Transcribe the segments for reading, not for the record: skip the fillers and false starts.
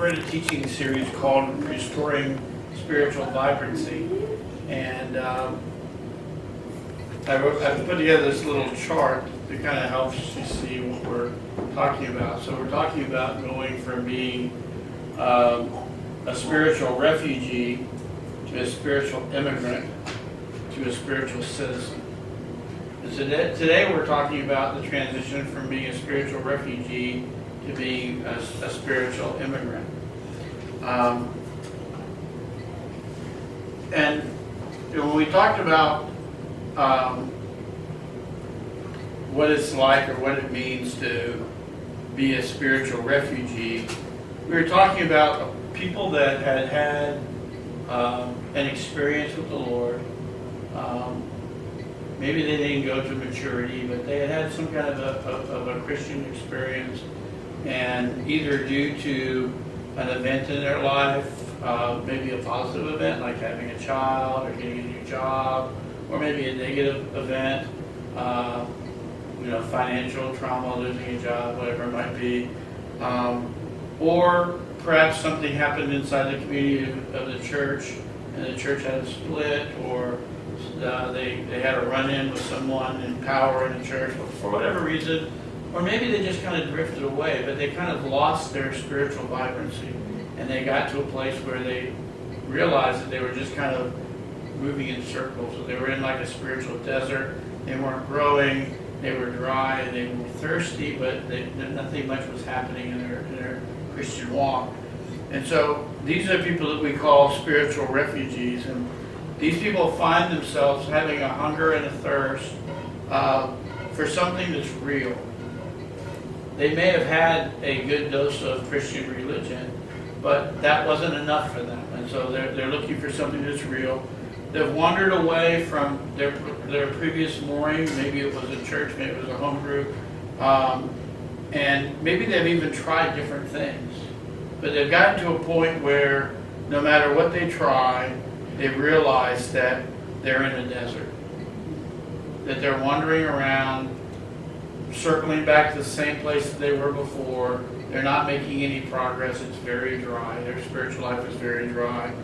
we're in a teaching series called Restoring Spiritual Vibrancy. And I put together this little chart that kind of helps you see what we're talking about. So we're talking about going from being a spiritual refugee to a spiritual immigrant to a spiritual citizen. And today we're talking about the transition from being a spiritual refugee to being a spiritual immigrant. And when we talked about what it's like or what it means to be a spiritual refugee, we were talking about people that had an experience with the Lord. Maybe they didn't go to maturity, but they had some kind of a Christian experience, and either due to an event in their life, maybe a positive event like having a child or getting a new job, or maybe a negative event, financial trauma, losing a job, whatever it might be, or perhaps something happened inside the community of the church, and the church had a split, or they had a run-in with someone in power in the church for whatever reason, or maybe they just kind of drifted away, but they kind of lost their spiritual vibrancy, and they got to a place where they realized that they were just kind of moving in circles. So they were in like a spiritual desert. They weren't growing. They were dry. They were thirsty, but nothing much was happening in their Christian walk. And so these are the people that we call spiritual refugees. And these people find themselves having a hunger and a thirst for something that's real. They may have had a good dose of Christian religion, but that wasn't enough for them. And so they're looking for something that's real. They've wandered away from their previous mooring. Maybe it was a church, maybe it was a home group. And maybe they've even tried different things. But they've gotten to a point where no matter what they try, they've realized that they're in a desert. That they're wandering around, circling back to the same place that they were before. They're not making any progress. It's very dry. Their spiritual life is very dry.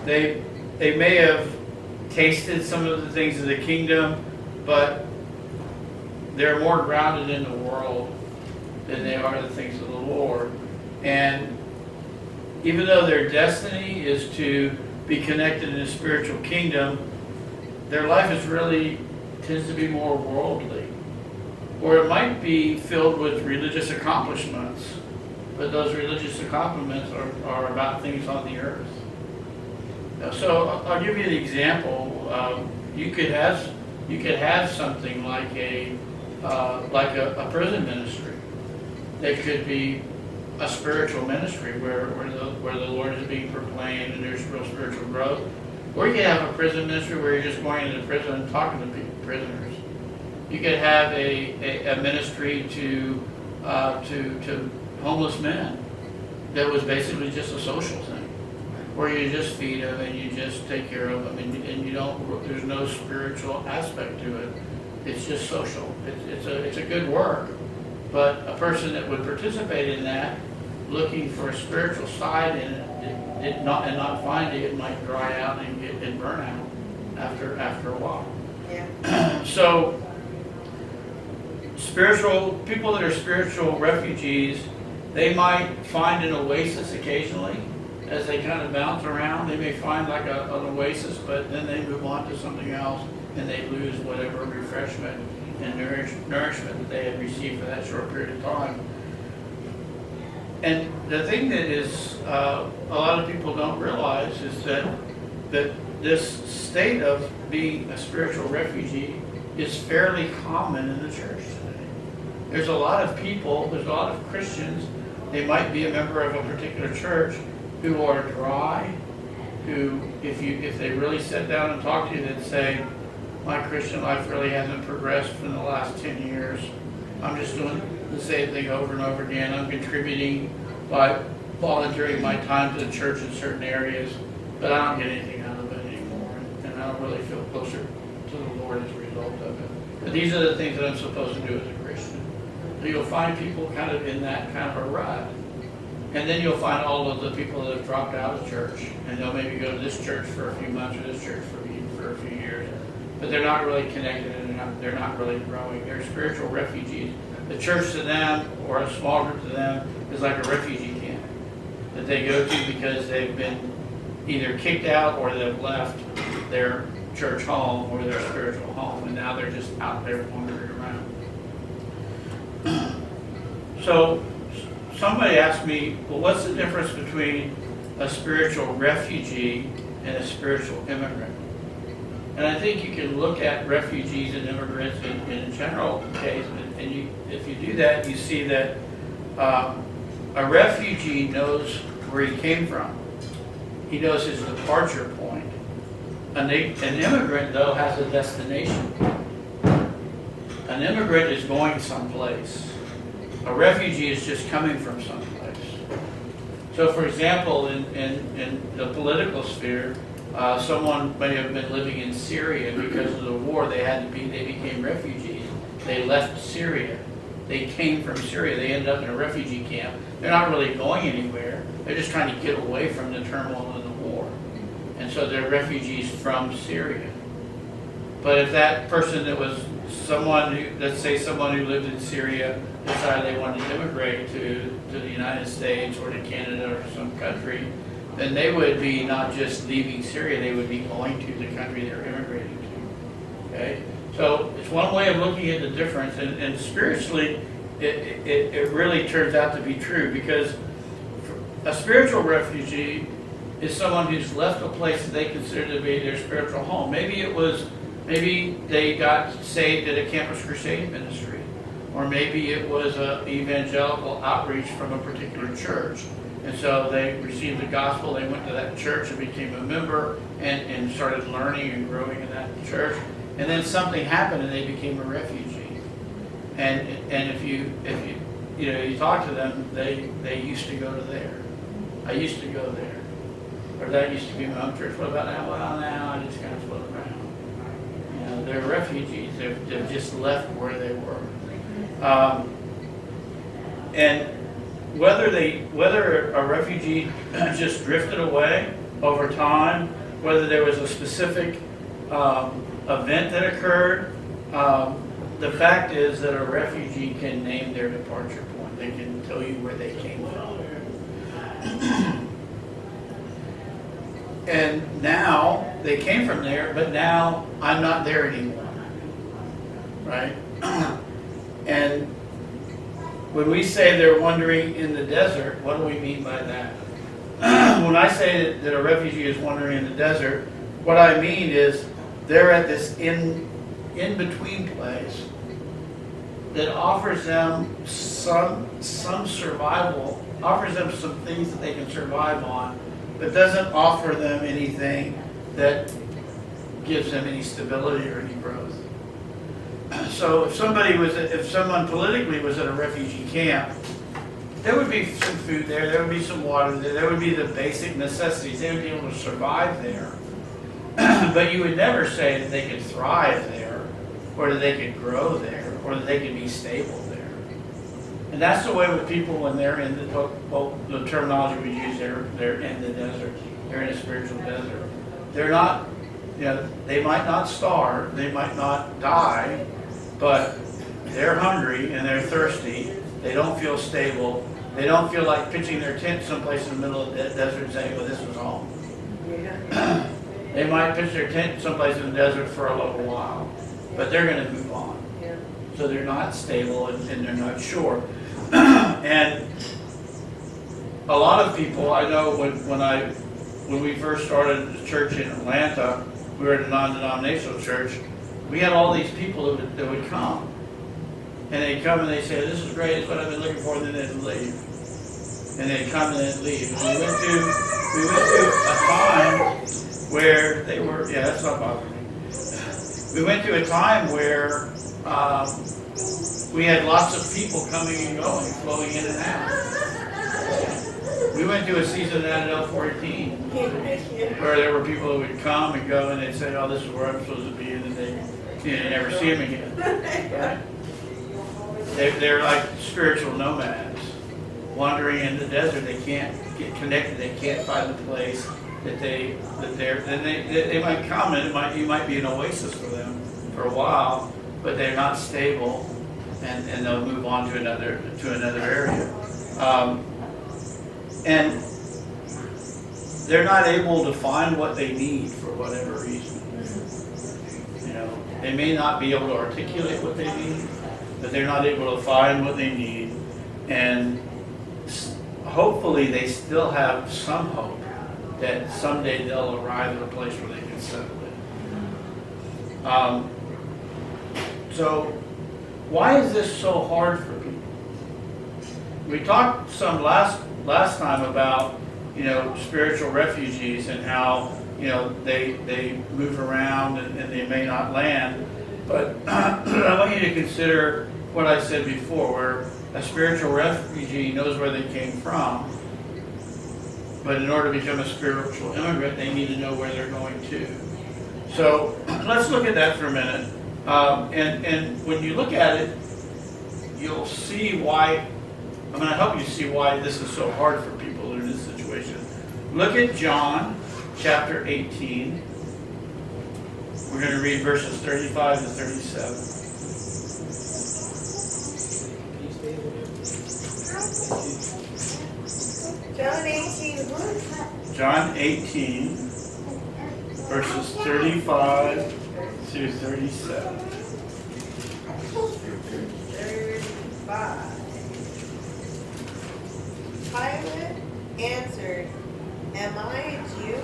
They may have tasted some of the things of the kingdom, but they're more grounded in the world than they are the things of the Lord. And even though their destiny is to be connected in the spiritual kingdom, their life tends to be more worldly. Or it might be filled with religious accomplishments, but those religious accomplishments are about things on the earth. So I'll give you an example. You could have something like a prison ministry. They could be a spiritual ministry where the Lord is being proclaimed and there's real spiritual growth. Or you could have a prison ministry where you're just going into prison and talking to people, prisoners. You could have a ministry to homeless men that was basically just a social thing, where you just feed them and you just take care of them, and you don't. There's no spiritual aspect to it. It's just social. It's a good work, but a person that would participate in that, looking for a spiritual side in it, and not find it might dry out and burn out after a while. Yeah. So people that are spiritual refugees, they might find an oasis occasionally as they kind of bounce around. They may find like an oasis, but then they move on to something else and they lose whatever refreshment and nourishment that they had received for that short period of time. And the thing that is a lot of people don't realize is that this state of being a spiritual refugee is fairly common in the church today. There's a lot of people, there's a lot of Christians, they might be a member of a particular church, who are dry, who, if they really sit down and talk to you, they'd say, my Christian life really hasn't progressed in the last 10 years. I'm just doing the same thing over and over again. I'm contributing by volunteering my time to the church in certain areas, but I don't get anything out of it anymore, and I don't really feel closer to the Lord as a result of it. But these are the things that I'm supposed to do as a Christian. So you'll find people kind of in that kind of a rut. And then you'll find all of the people that have dropped out of church, and they'll maybe go to this church for a few months or this church for a few years, but they're not really connected and they're not really growing. They're spiritual refugees. The church to them, or a small group to them, is like a refugee camp that they go to because they've been either kicked out or they've left their church home or their spiritual home, and now they're just out there wandering around. So somebody asked me, well, what's the difference between a spiritual refugee and a spiritual immigrant? And I think you can look at refugees and immigrants in a general case, and if you do that, you see that a refugee knows where he came from. He knows his departure point. An immigrant, though, has a destination. An immigrant is going someplace. A refugee is just coming from someplace. So, for example, in the political sphere, someone may have been living in Syria because of the war. They became refugees. They left Syria. They came from Syria. They ended up in a refugee camp. They're not really going anywhere. They're just trying to get away from the turmoil of the war. And so they're refugees from Syria. But if that person that was someone who, let's say someone who lived in Syria, decided they wanted to immigrate to the United States or to Canada or some country, then they would be not just leaving Syria, they would be going to the country they're immigrating to. Okay? So it's one way of looking at the difference, and spiritually, it really turns out to be true, because a spiritual refugee is someone who's left a place that they consider to be their spiritual home. Maybe they got saved at a campus crusade ministry, or maybe it was an evangelical outreach from a particular church. And so they received the gospel, they went to that church and became a member and started learning and growing in that church. And then something happened and they became a refugee. And if you talk to them, they used to go to there. I used to go there. Or that used to be my home church. What about now? Well, now I just kind of float around. You know, they're refugees. They've just left where they were. And whether a refugee just drifted away over time, whether there was a specific event that occurred, the fact is that a refugee can name their departure point. They can tell you where they came from. And now they came from there, but now I'm not there anymore, right? And when we say they're wandering in the desert, what do we mean by that? When I say that a refugee is wandering in the desert, what I mean is they're at this in-between place that offers them some survival, offers them some things that they can survive on, but doesn't offer them anything that gives them any stability or any growth. So if someone politically was at a refugee camp, there would be some food there would be some water there would be the basic necessities. They would be able to survive there. But you would never say that they could thrive there, or that they could grow there, or that they could be stable there. And that's the way with people when they're in the terminology we use, they're in the desert. They're in a spiritual desert. They're not, they might not starve, they might not die, but they're hungry and they're thirsty. They don't feel stable. They don't feel like pitching their tent someplace in the middle of the desert and saying, well, this was home. Yeah. They might pitch their tent someplace in the desert for a little while, but they're going to move on. Yeah. So they're not stable and they're not sure. And a lot of people, I know when we first started the church in Atlanta, we were at a non-denominational church, we had all these people that would come. And they'd come and they'd say, this is great, it's what I've been looking for, and then they'd leave. And they'd come and they'd leave. And we went to a time where they were, that's not bothering me. We went to a time where we had lots of people coming and going, flowing in and out. We went to a season at L14 where there were people who would come and go and they'd say, oh, this is where I'm supposed to be, and then they'd never see them again. Right? They're like spiritual nomads. wandering in the desert. They can't get connected. They can't find the place that they might come and you might be an oasis for them for a while, but they're not stable, and they'll move on to another area, and they're not able to find what they need for whatever reason. They may not be able to articulate what they need, but they're not able to find what they need, and hopefully they still have some hope that someday they'll arrive at a place where they can settle it. So why is this so hard for people? We talked some last time about spiritual refugees and how they move around and they may not land, but I want you to consider what I said before, where a spiritual refugee knows where they came from, but in order to become a spiritual immigrant, they need to know where they're going to. So let's look at that for a minute. And when you look at it, you'll see why. I'm going to help you see why this is so hard for people in this situation. Look at John chapter 18. We're going to read verses 35 to 37. John 18, what? John 18, verses 35 through 37. 35. Pilate answered, "Am I a Jew?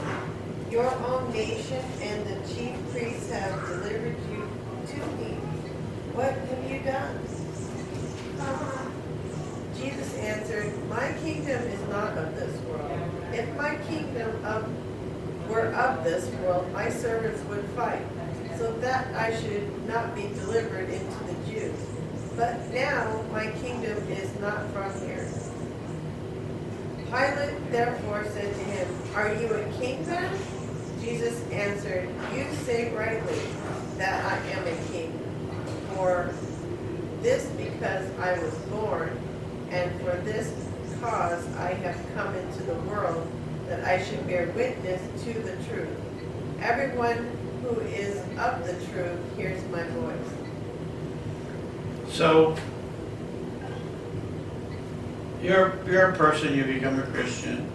Your own nation and the chief priests have delivered you to me. What have you done?" Jesus answered, "My kingdom is not of this world. If my kingdom were of this world, my servants would fight, so that I should not be delivered into the Jews. But now my kingdom is not from here." Pilate therefore said to him, "Are you a king then?" Jesus answered, "You say rightly that I am a king. For this because I was born, and for this cause I have come into the world, that I should bear witness to the truth. Everyone who is of the truth hears my voice." So, you're a person, you become a Christian.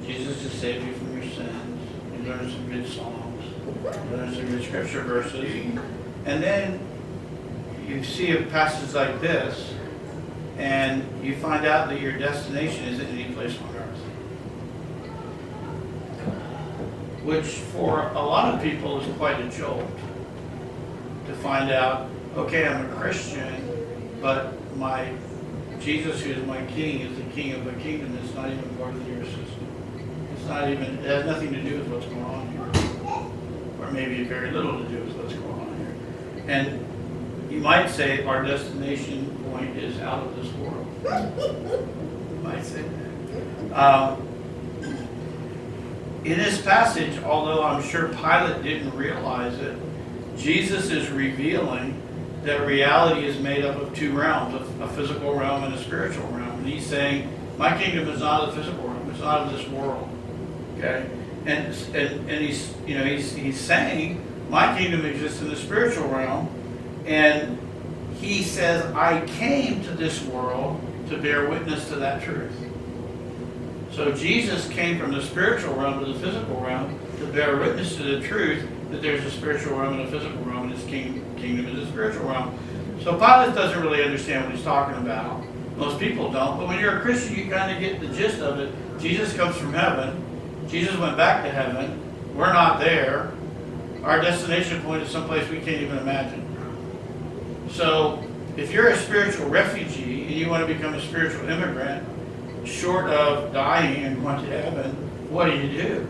Jesus has saved you from your sins. You learn some good songs. You learn some good scripture verses. And then you see a passage like this, and you find out that your destination isn't any place on earth. Which for a lot of people is quite a jolt. To find out, okay, I'm a Christian, but my Jesus, who is my king, is the king of a kingdom that's not even part of your system. It has nothing to do with what's going on here. Or maybe very little to do with what's going on here. And you might say our destination point is out of this world. You might say that. In this passage, although I'm sure Pilate didn't realize it, Jesus is revealing that reality is made up of two realms, a physical realm and a spiritual realm. And he's saying, my kingdom is not a physical realm, it's not of this world. Okay? And he's saying, my kingdom exists in the spiritual realm, and he says, I came to this world to bear witness to that truth. So Jesus came from the spiritual realm to the physical realm to bear witness to the truth that there's a spiritual realm and a physical realm, and his kingdom is a spiritual realm. So Pilate doesn't really understand what he's talking about. Most people don't, but when you're a Christian, you kind of get the gist of it. Jesus comes from heaven. Jesus went back to heaven. We're not there. Our destination point is someplace we can't even imagine. So if you're a spiritual refugee and you want to become a spiritual immigrant, short of dying and going to heaven, what do?